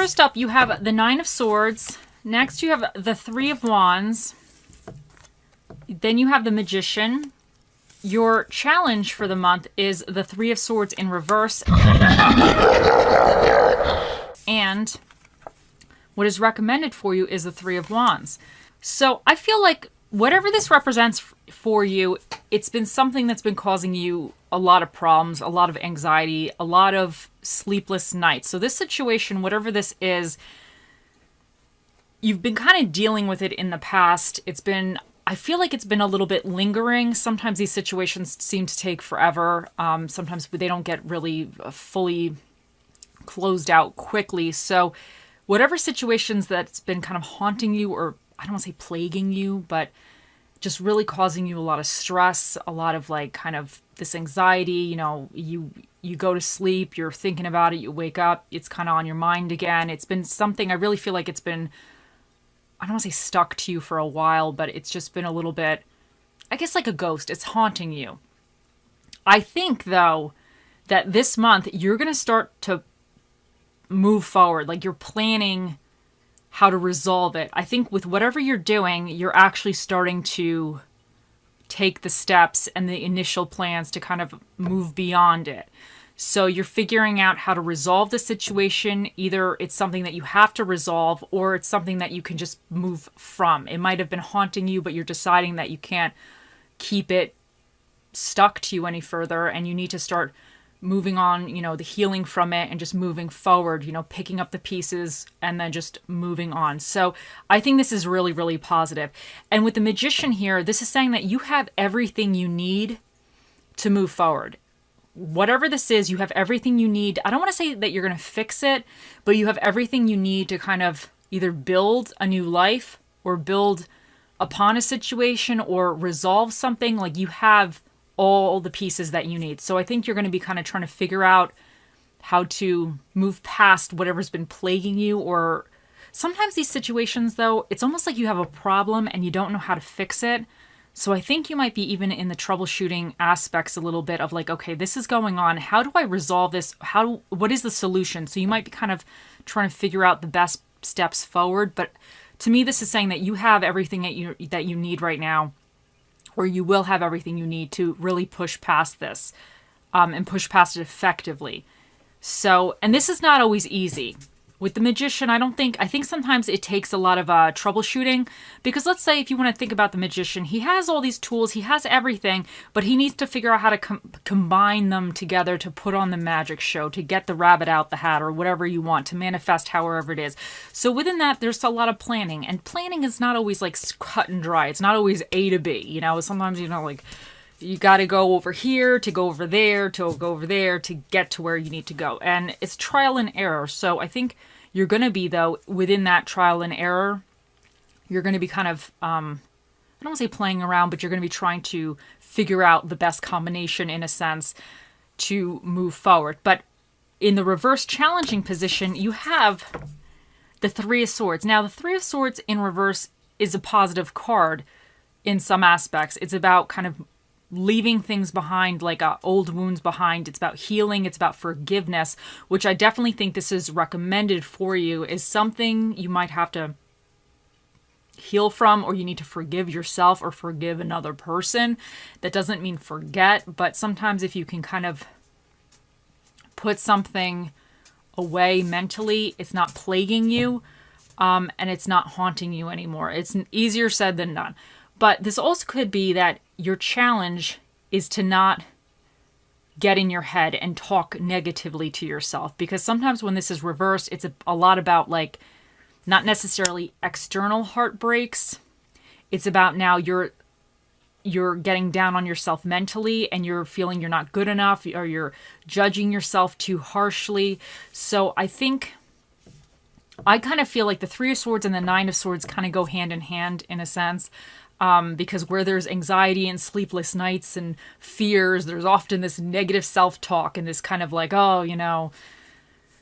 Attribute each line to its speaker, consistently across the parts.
Speaker 1: first up, you have the Nine of Swords. Next, you have the Three of Wands. Then you have the Magician. Your challenge for the month is the Three of Swords in reverse. And what is recommended for you is the Three of Wands. So I feel like whatever this represents for you, it's been something that's been causing you a lot of problems, a lot of anxiety, a lot of sleepless nights. So this situation, whatever this is, you've been kind of dealing with it in the past. I feel like it's been a little bit lingering. Sometimes these situations seem to take forever. Sometimes they don't get really fully closed out quickly. So whatever situations that's been kind of haunting you, or I don't want to say plaguing you, but just really causing you a lot of stress, a lot of like kind of this anxiety, you go to sleep, you're thinking about it, you wake up, it's kind of on your mind again. It's been something, I really feel like it's been, I don't want to say stuck to you for a while, but it's just been a little bit, I guess like a ghost. It's haunting you. I think though that this month you're going to start to move forward. Like you're planning how to resolve it. I think with whatever you're doing, you're actually starting to take the steps and the initial plans to kind of move beyond it. So you're figuring out how to resolve the situation. Either it's something that you have to resolve, or it's something that you can just move from. It might have been haunting you, but you're deciding that you can't keep it stuck to you any further, and you need to start moving on, the healing from it and just moving forward, picking up the pieces and then just moving on. So I think this is really, really positive. And with the Magician here, this is saying that you have everything you need to move forward. Whatever this is, you have everything you need. I don't want to say that you're going to fix it, but you have everything you need to kind of either build a new life or build upon a situation or resolve something. Like you have all the pieces that you need. So I think you're going to be kind of trying to figure out how to move past whatever's been plaguing you. Or sometimes these situations though, it's almost like you have a problem and you don't know how to fix it. So I think you might be even in the troubleshooting aspects a little bit of like, okay, this is going on. How do I resolve this? What is the solution? So you might be kind of trying to figure out the best steps forward. But to me, this is saying that you have everything that you need right now, or you will have everything you need to really push past this and push past it effectively. So, and this is not always easy. With the Magician, I think sometimes it takes a lot of troubleshooting, because let's say if you want to think about the Magician, he has all these tools, he has everything, but he needs to figure out how to combine them together to put on the magic show, to get the rabbit out the hat, or whatever you want, to manifest however it is. So within that, there's a lot of planning, and planning is not always like cut and dry. It's not always A to B, sometimes, like you got to go over here, to go over there, to go over there, to get to where you need to go. And it's trial and error. So I think you're going to be, though, within that trial and error, you're going to be kind of, I don't want to say playing around, but you're going to be trying to figure out the best combination, in a sense, to move forward. But in the reverse challenging position, you have the Three of Swords. Now, the Three of Swords in reverse is a positive card in some aspects. It's about kind of leaving things behind, like old wounds behind. It's about healing. It's about forgiveness, which I definitely think this is recommended for you, is something you might have to heal from, or you need to forgive yourself or forgive another person. That doesn't mean forget, but sometimes if you can kind of put something away mentally, it's not plaguing you, and it's not haunting you anymore. It's easier said than done. But this also could be that your challenge is to not get in your head and talk negatively to yourself. Because sometimes when this is reversed, it's a lot about like not necessarily external heartbreaks. It's about now you're getting down on yourself mentally, and you're feeling you're not good enough, or you're judging yourself too harshly. So I kind of feel like the Three of Swords and the Nine of Swords kind of go hand in hand in a sense. Because where there's anxiety and sleepless nights and fears, there's often this negative self-talk and this kind of like,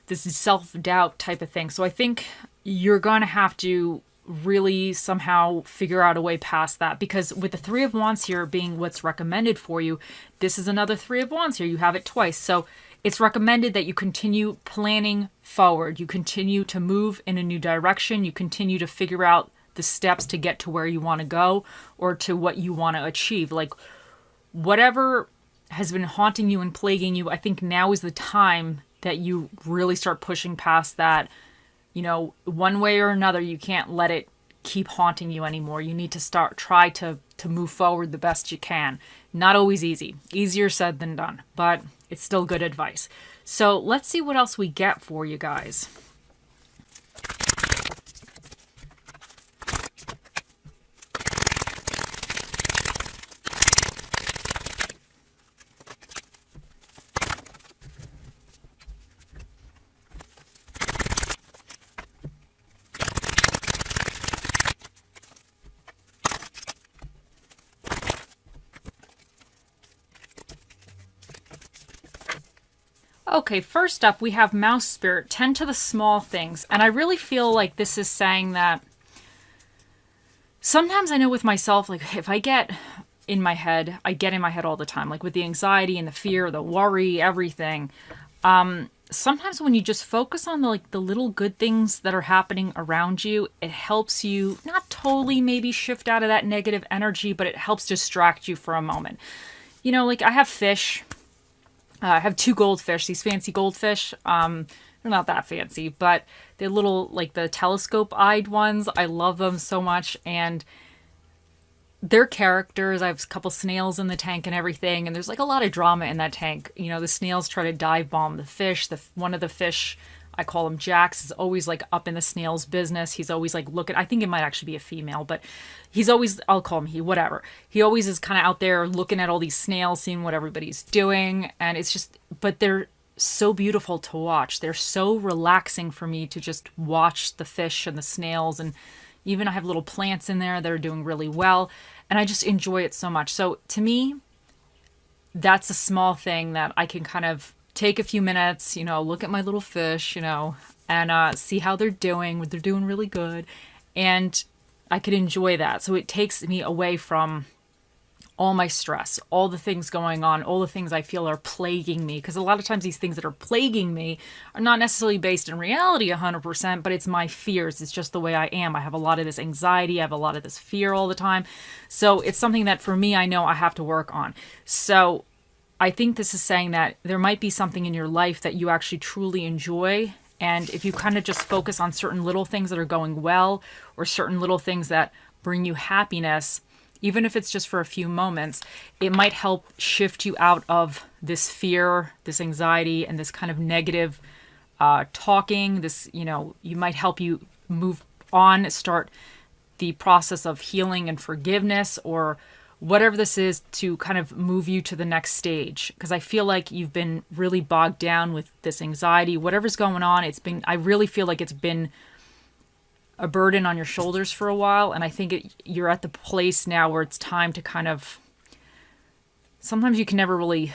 Speaker 1: this is self-doubt type of thing. So I think you're going to have to really somehow figure out a way past that, because with the Three of Wands here being what's recommended for you, this is another Three of Wands here. You have it twice. So It's recommended that you continue planning forward. You continue to move in a new direction. You continue to figure out the steps to get to where you want to go or to what you want to achieve. Like whatever has been haunting you and plaguing you, I think now is the time that you really start pushing past that. You know, one way or another, you can't let it keep haunting you anymore. You need to try to move forward the best you can. Not always easy. Easier said than done, but it's still good advice. So let's see what else we get for you guys. Okay, first up, we have Mouse Spirit. Tend to the small things. And I really feel like this is saying that sometimes I know with myself, like if I get in my head, I get in my head all the time, like with the anxiety and the fear, the worry, everything. Sometimes when you just focus on the little good things that are happening around you, it helps you not totally maybe shift out of that negative energy, but it helps distract you for a moment. You know, like I have fish. I have 2 goldfish, these fancy goldfish. They're not that fancy, but they're little, like the telescope-eyed ones. I love them so much, and they're characters. I have a couple snails in the tank and everything, and there's like a lot of drama in that tank. You know, the snails try to dive bomb the fish. One of the fish, I call him Jax, is always like up in the snails business. He's always like looking, I think it might actually be a female, but he's always, I'll call him he, whatever. He always is kind of out there looking at all these snails, seeing what everybody's doing. And it's just, but they're so beautiful to watch. They're so relaxing for me to just watch the fish and the snails. And even I have little plants in there that are doing really well. And I just enjoy it so much. So to me, that's a small thing that I can kind of take a few minutes, you know, look at my little fish, you know, and see how they're doing. They're doing really good. And I could enjoy that. So it takes me away from all my stress, all the things going on, all the things I feel are plaguing me. Because a lot of times these things that are plaguing me are not necessarily based in reality 100%, but it's my fears. It's just the way I am. I have a lot of this anxiety. I have a lot of this fear all the time. So it's something that for me, I know I have to work on. So I think this is saying that there might be something in your life that you actually truly enjoy. And if you kind of just focus on certain little things that are going well or certain little things that bring you happiness, even if it's just for a few moments, it might help shift you out of this fear, this anxiety, and this kind of negative talking. This, you know, you might help you move on, start the process of healing and forgiveness or whatever this is to kind of move you to the next stage. Because I feel like you've been really bogged down with this anxiety, whatever's going on. I really feel like it's been a burden on your shoulders for a while. And I think you're at the place now where it's time to kind of, sometimes you can never really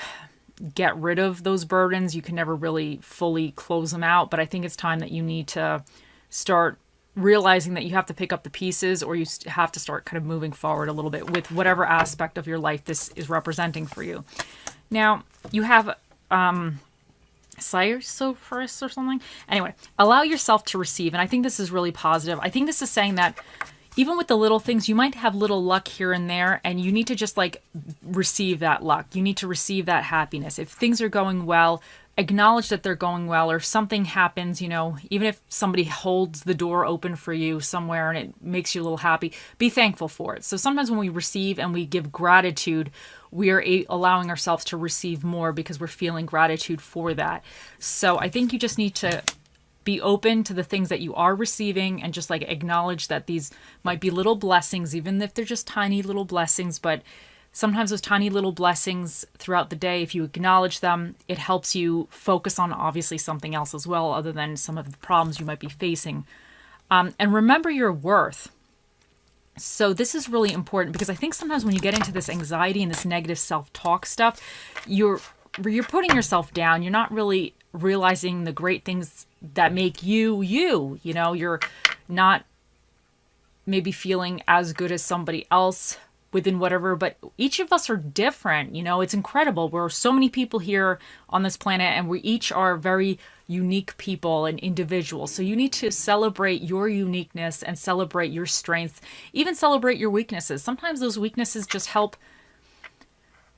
Speaker 1: get rid of those burdens. You can never really fully close them out. But I think it's time that you need to start realizing that you have to pick up the pieces, or you have to start kind of moving forward a little bit with whatever aspect of your life this is representing for you. Now, you have Sirsophorus or something. Anyway, allow yourself to receive. And I think this is really positive. I think this is saying that even with the little things, you might have little luck here and there, and you need to just like receive that luck. You need to receive that happiness. If things are going well, acknowledge that they're going well, or if something happens, you know, even if somebody holds the door open for you somewhere and it makes you a little happy, be thankful for it. So sometimes when we receive and we give gratitude, we are allowing ourselves to receive more because we're feeling gratitude for that. So I think you just need to be open to the things that you are receiving and just like acknowledge that these might be little blessings, even if they're just tiny little blessings. But sometimes those tiny little blessings throughout the day, if you acknowledge them, it helps you focus on obviously something else as well, other than some of the problems you might be facing. And remember your worth. So this is really important because I think sometimes when you get into this anxiety and this negative self-talk stuff, you're putting yourself down. You're not really realizing the great things that make you, you know, you're not maybe feeling as good as somebody else, within whatever, but each of us are different. You know, it's incredible. We're so many people here on this planet, and we each are very unique people and individuals. So you need to celebrate your uniqueness and celebrate your strengths, even celebrate your weaknesses. Sometimes those weaknesses just help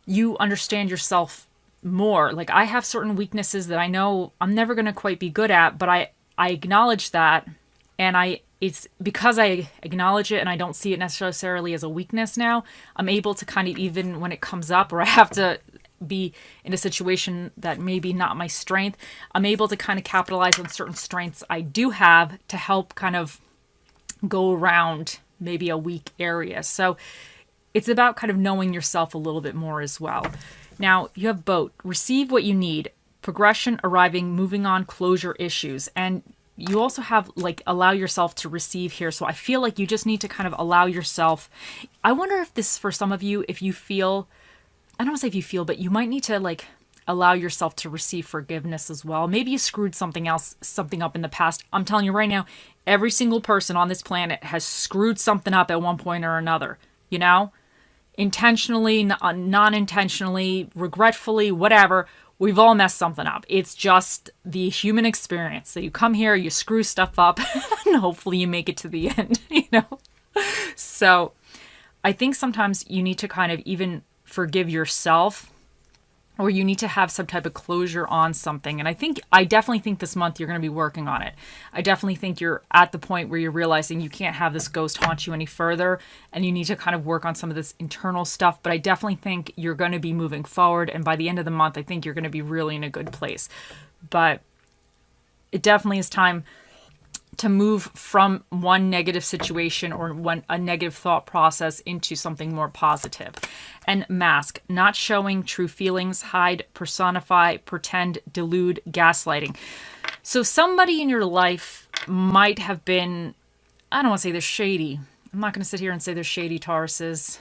Speaker 1: you understand yourself more. Like, I have certain weaknesses that I know I'm never going to quite be good at, but I acknowledge that, and it's because I acknowledge it and I don't see it necessarily as a weakness now, I'm able to kind of, even when it comes up or I have to be in a situation that maybe not my strength, I'm able to kind of capitalize on certain strengths I do have to help kind of go around maybe a weak area. So it's about kind of knowing yourself a little bit more as well. Now, you have boat, receive what you need, progression, arriving, moving on, closure, issues. And you also have like allow yourself to receive here. So I feel like you just need to kind of allow yourself. I wonder if this, for some of you, if you feel, I don't want to say if you feel, but you might need to like allow yourself to receive forgiveness as well. Maybe you screwed something up in the past. I'm telling you right now, every single person on this planet has screwed something up at one point or another, you know? Intentionally, non-intentionally, regretfully, whatever. We've all messed something up. It's just the human experience. So you come here, you screw stuff up, and hopefully you make it to the end, you know? So I think sometimes you need to kind of even forgive yourself, or you need to have some type of closure on something. And I definitely think this month you're going to be working on it. I definitely think you're at the point where you're realizing you can't have this ghost haunt you any further, and you need to kind of work on some of this internal stuff. But I definitely think you're going to be moving forward. And by the end of the month, I think you're going to be really in a good place. But it definitely is time to move from one negative situation or a negative thought process into something more positive. And mask, not showing true feelings, hide, personify, pretend, delude, gaslighting. So somebody in your life might have been, I don't want to say they're shady. I'm not going to sit here and say they're shady, Tauruses,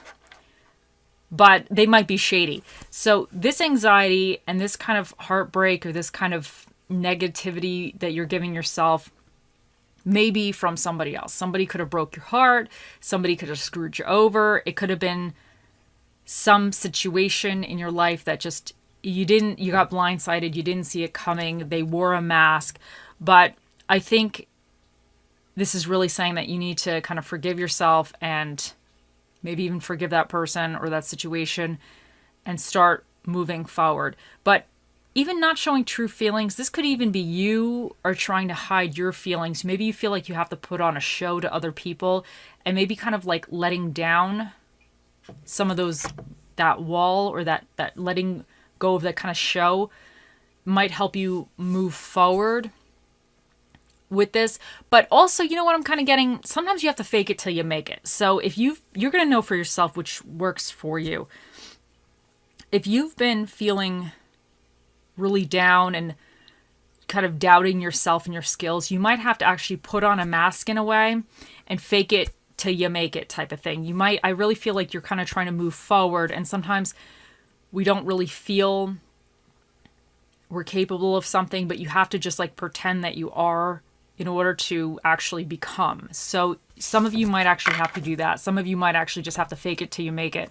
Speaker 1: but they might be shady. So this anxiety and this kind of heartbreak or this kind of negativity that you're giving yourself, maybe from somebody else. Somebody could have broke your heart. Somebody could have screwed you over. It could have been some situation in your life that just, you got blindsided. You didn't see it coming. They wore a mask. But I think this is really saying that you need to kind of forgive yourself and maybe even forgive that person or that situation and start moving forward. But even not showing true feelings, this could even be you are trying to hide your feelings. Maybe you feel like you have to put on a show to other people, and maybe kind of like letting down some of that wall or that letting go of that kind of show might help you move forward with this. But also, you know what I'm kind of getting? Sometimes you have to fake it till you make it. So if you're going to know for yourself which works for you. If you've been feeling really down and kind of doubting yourself and your skills, you might have to actually put on a mask in a way and fake it till you make it type of thing. I really feel like you're kind of trying to move forward, and sometimes we don't really feel we're capable of something, but you have to just like pretend that you are in order to actually become. So some of you might actually have to do that. Some of you might actually just have to fake it till you make it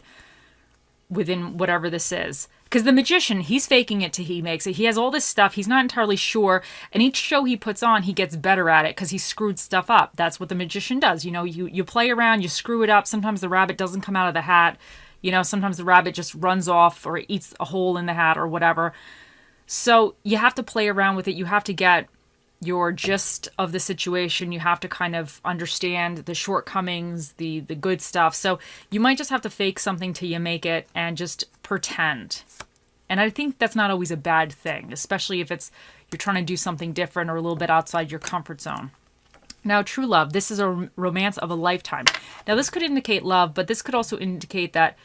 Speaker 1: within whatever this is. Because the magician, he's faking it till he makes it. He has all this stuff. He's not entirely sure. And each show he puts on, he gets better at it because he screwed stuff up. That's what the magician does. You know, you play around, you screw it up. Sometimes the rabbit doesn't come out of the hat. You know, sometimes the rabbit just runs off or eats a hole in the hat or whatever. So you have to play around with it. You have to get your gist of the situation. You have to kind of understand the shortcomings, the good stuff. So you might just have to fake something till you make it and just pretend. And I think that's not always a bad thing, especially if you're trying to do something different or a little bit outside your comfort zone. Now, true love, this is a romance of a lifetime. Now, this could indicate love, but this could also indicate that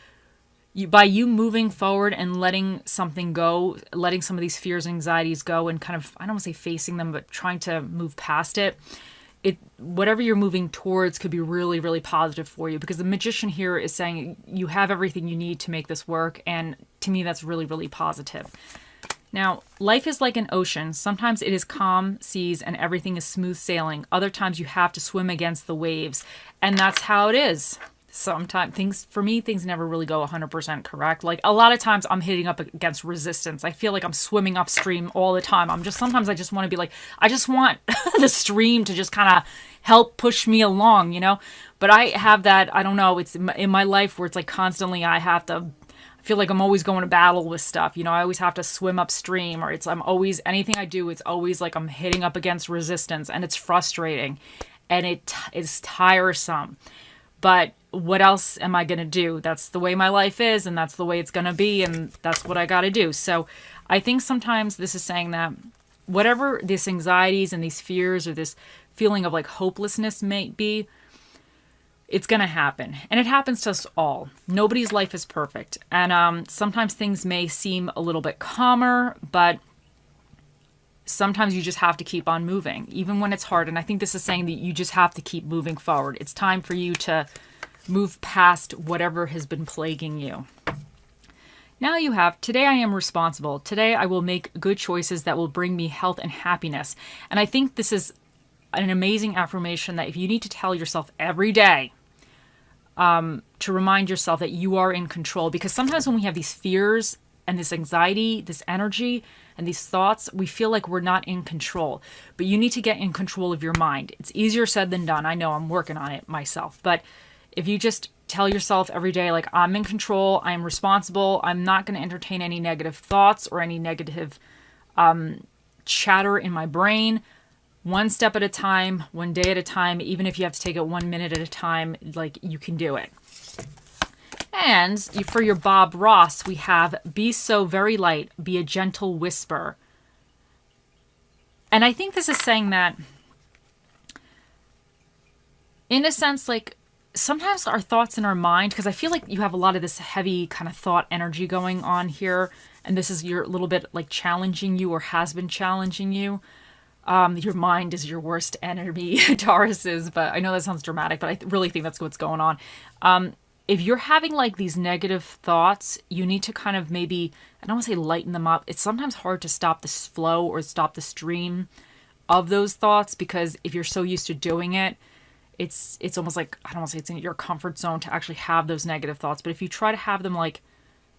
Speaker 1: by you moving forward and letting something go, letting some of these fears and anxieties go and kind of, I don't want to say facing them, but trying to move past it, whatever you're moving towards could be really, really positive for you, because the magician here is saying you have everything you need to make this work. And to me, that's really, really positive. Now, life is like an ocean. Sometimes it is calm seas and everything is smooth sailing. Other times you have to swim against the waves. And that's how it is. Sometimes things never really go 100% correct. Like a lot of times I'm hitting up against resistance. I feel like I'm swimming upstream all the time. Sometimes I just want to be like, I just want the stream to just kind of help push me along, you know? But I have that, I don't know, it's in my life where it's like constantly I feel like I'm always going to battle with stuff. You know, I always have to swim upstream, or anything I do, it's always like I'm hitting up against resistance, and it's frustrating and it is tiresome. But what else am I going to do? That's the way my life is, and that's the way it's going to be, and that's what I got to do. So I think sometimes this is saying that whatever these anxieties and these fears or this feeling of like hopelessness may be, it's going to happen. And it happens to us all. Nobody's life is perfect. And sometimes things may seem a little bit calmer, but sometimes you just have to keep on moving, even when it's hard. And I think this is saying that you just have to keep moving forward. It's time for you to move past whatever has been plaguing you. Now you have, today I am responsible. Today I will make good choices that will bring me health and happiness. And I think this is an amazing affirmation that if you need to tell yourself every day, to remind yourself that you are in control. Because sometimes when we have these fears and this anxiety, this energy, and these thoughts, we feel like we're not in control. But you need to get in control of your mind. It's easier said than done. I know, I'm working on it myself. But if you just tell yourself every day, like, I'm in control, I'm responsible, I'm not going to entertain any negative thoughts or any negative chatter in my brain. One step at a time, one day at a time, even if you have to take it 1 minute at a time, like, you can do it. And for your Bob Ross, we have, be so very light, be a gentle whisper. And I think this is saying that, in a sense, like, sometimes our thoughts in our mind, because I feel like you have a lot of this heavy kind of thought energy going on here, and this is your little bit like challenging you or has been challenging you. Your mind is your worst enemy, Taurus is, but I know that sounds dramatic, but I really think that's what's going on. If you're having like these negative thoughts, you need to kind of maybe, I don't want to say lighten them up. It's sometimes hard to stop this flow or stop the stream of those thoughts, because if you're so used to doing it, it's almost like, I don't want to say it's in your comfort zone to actually have those negative thoughts. But if you try to have them, like,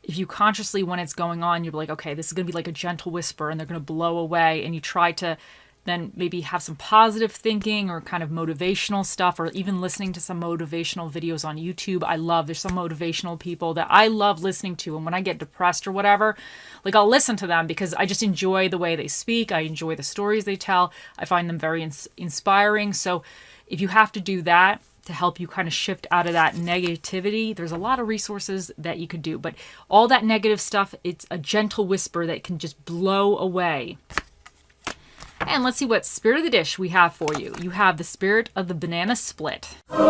Speaker 1: if you consciously, when it's going on, you're like, okay, this is going to be like a gentle whisper and they're going to blow away. And you try to then maybe have some positive thinking or kind of motivational stuff, or even listening to some motivational videos on YouTube. There's some motivational people that I love listening to. And when I get depressed or whatever, like, I'll listen to them because I just enjoy the way they speak. I enjoy the stories they tell. I find them very inspiring. So if you have to do that to help you kind of shift out of that negativity, there's a lot of resources that you could do. But all that negative stuff, it's a gentle whisper that can just blow away. And let's see what spirit of the dish we have for you. You have the spirit of the banana split. Okay.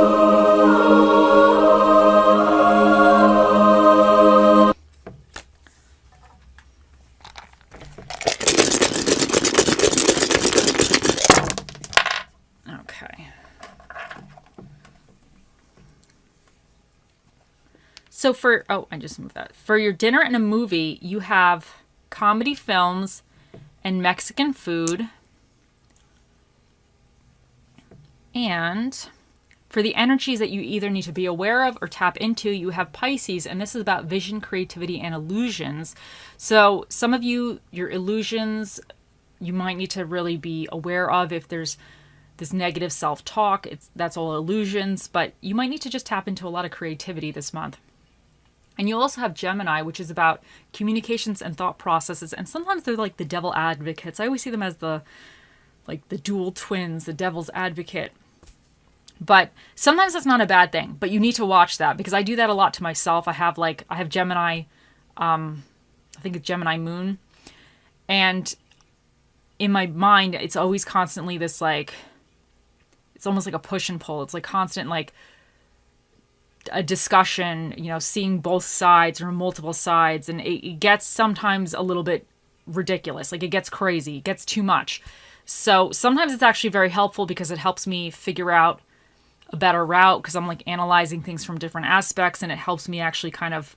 Speaker 1: So I just moved that. For your dinner and a movie, you have comedy films and Mexican food. And for the energies that you either need to be aware of or tap into, you have Pisces, and this is about vision, creativity, and illusions. So some of you, your illusions, you might need to really be aware of. If there's this negative self-talk, that's all illusions, but you might need to just tap into a lot of creativity this month. And you also have Gemini, which is about communications and thought processes. And sometimes they're like the devil advocates. I always see them as the dual twins, the devil's advocate. But sometimes that's not a bad thing, but you need to watch that, because I do that a lot to myself. I have Gemini, I think it's Gemini moon. And in my mind, it's always constantly this, like, it's almost like a push and pull. It's like constant, like, a discussion, seeing both sides or multiple sides. And it gets sometimes a little bit ridiculous. Like, it gets crazy. It gets too much. So sometimes it's actually very helpful because it helps me figure out a better route, because I'm like analyzing things from different aspects, and it helps me actually kind of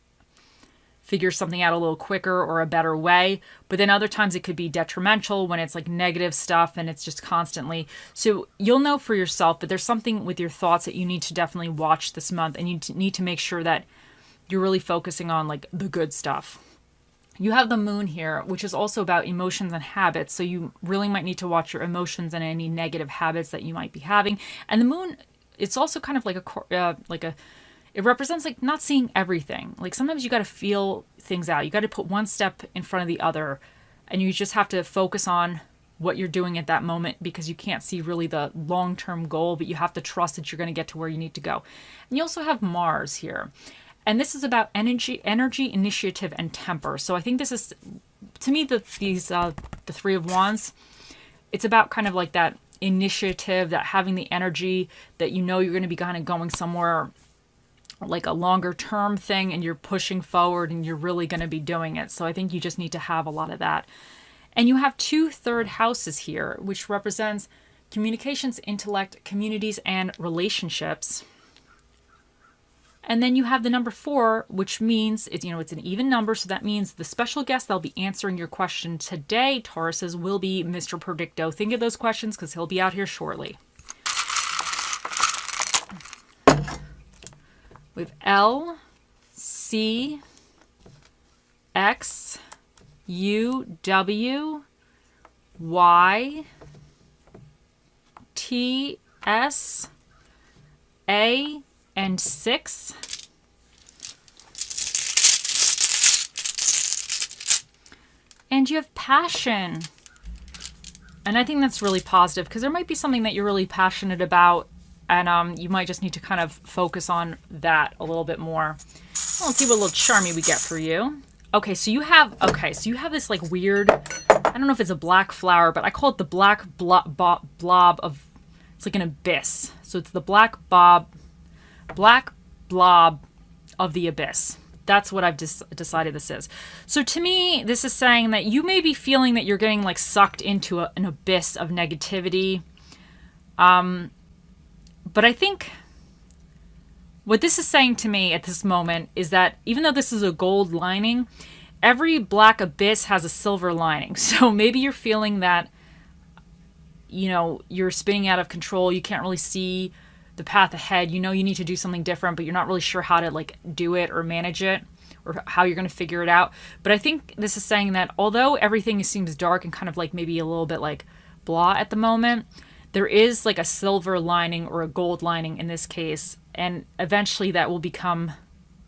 Speaker 1: figure something out a little quicker or a better way. But then other times it could be detrimental when it's like negative stuff and it's just constantly. So you'll know for yourself, but there's something with your thoughts that you need to definitely watch this month, and you need to make sure that you're really focusing on like the good stuff. You have the moon here, which is also about emotions and habits. So you really might need to watch your emotions and any negative habits that you might be having. And the moon, it's also kind of like it represents like not seeing everything. Like sometimes you got to feel things out. You got to put one step in front of the other, and you just have to focus on what you're doing at that moment, because you can't see really the long-term goal, but you have to trust that you're going to get to where you need to go. And you also have Mars here. And this is about energy, initiative, and temper. So I think this is, to me, the Three of Wands, it's about kind of like that initiative, that having the energy that you know you're going to be kind of going somewhere like a longer term thing, and you're pushing forward and you're really going to be doing it. So I think you just need to have a lot of that. And you have 2 third houses here, which represents communications, intellect, communities, and relationships. And then you have the number 4, which means it's an even number. So that means the special guest that'll be answering your question today, Tauruses, will be Mr. Predicto. Think of those questions because he'll be out here shortly. We have L, C, X, U, W, Y, T, S, A, and 6. And you have passion. And I think that's really positive, because there might be something that you're really passionate about, and you might just need to kind of focus on that a little bit more. Well, let's see what little charmy we get for you. Okay, so you have this like weird, I don't know if it's a black flower, but I call it the black blob of, it's like an abyss. So it's the black blob of the abyss. That's what I've decided this is. So to me, this is saying that you may be feeling that you're getting like sucked into an abyss of negativity. But I think what this is saying to me at this moment is that even though this is a gold lining, every black abyss has a silver lining. So maybe you're feeling that, you're spinning out of control. You can't really see the path ahead. You need to do something different, but you're not really sure how to like do it or manage it, or how you're going to figure it out. But I think this is saying that although everything seems dark and kind of like maybe a little bit like blah at the moment, there is like a silver lining or a gold lining in this case. And eventually that will become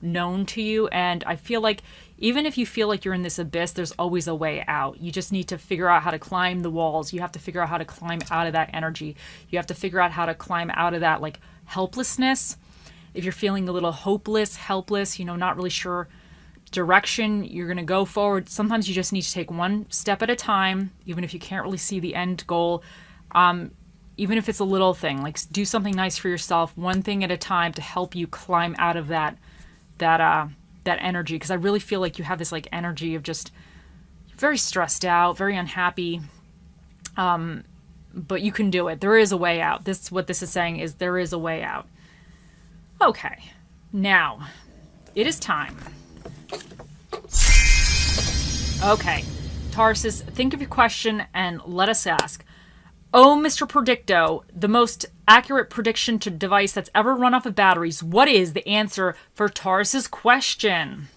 Speaker 1: known to you. And I feel like even if you feel like you're in this abyss, there's always a way out. You just need to figure out how to climb the walls. You have to figure out how to climb out of that energy. You have to figure out how to climb out of that like helplessness. If you're feeling a little hopeless, helpless, not really sure direction you're going to go forward, sometimes you just need to take one step at a time, even if you can't really see the end goal. Even if it's a little thing, like do something nice for yourself, one thing at a time, to help you climb out of that energy. Because I really feel like you have this like energy of just very stressed out, very unhappy. But you can do it. There is a way out. What this is saying is there is a way out. Okay, now it is time. Okay, Tauruses, think of your question and let us ask. Oh, Mr. Predicto, the most accurate prediction to device that's ever run off of batteries. What is the answer for Taurus's question?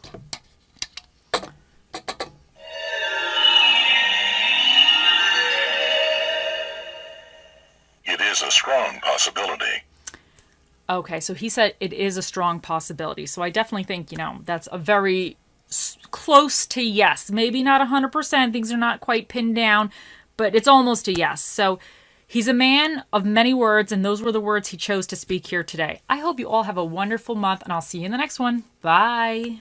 Speaker 2: It is a strong possibility.
Speaker 1: Okay, so he said it is a strong possibility. So I definitely think, that's a very close to yes. Maybe not 100%. Things are not quite pinned down, but it's almost a yes. So he's a man of many words, and those were the words he chose to speak here today. I hope you all have a wonderful month, and I'll see you in the next one. Bye.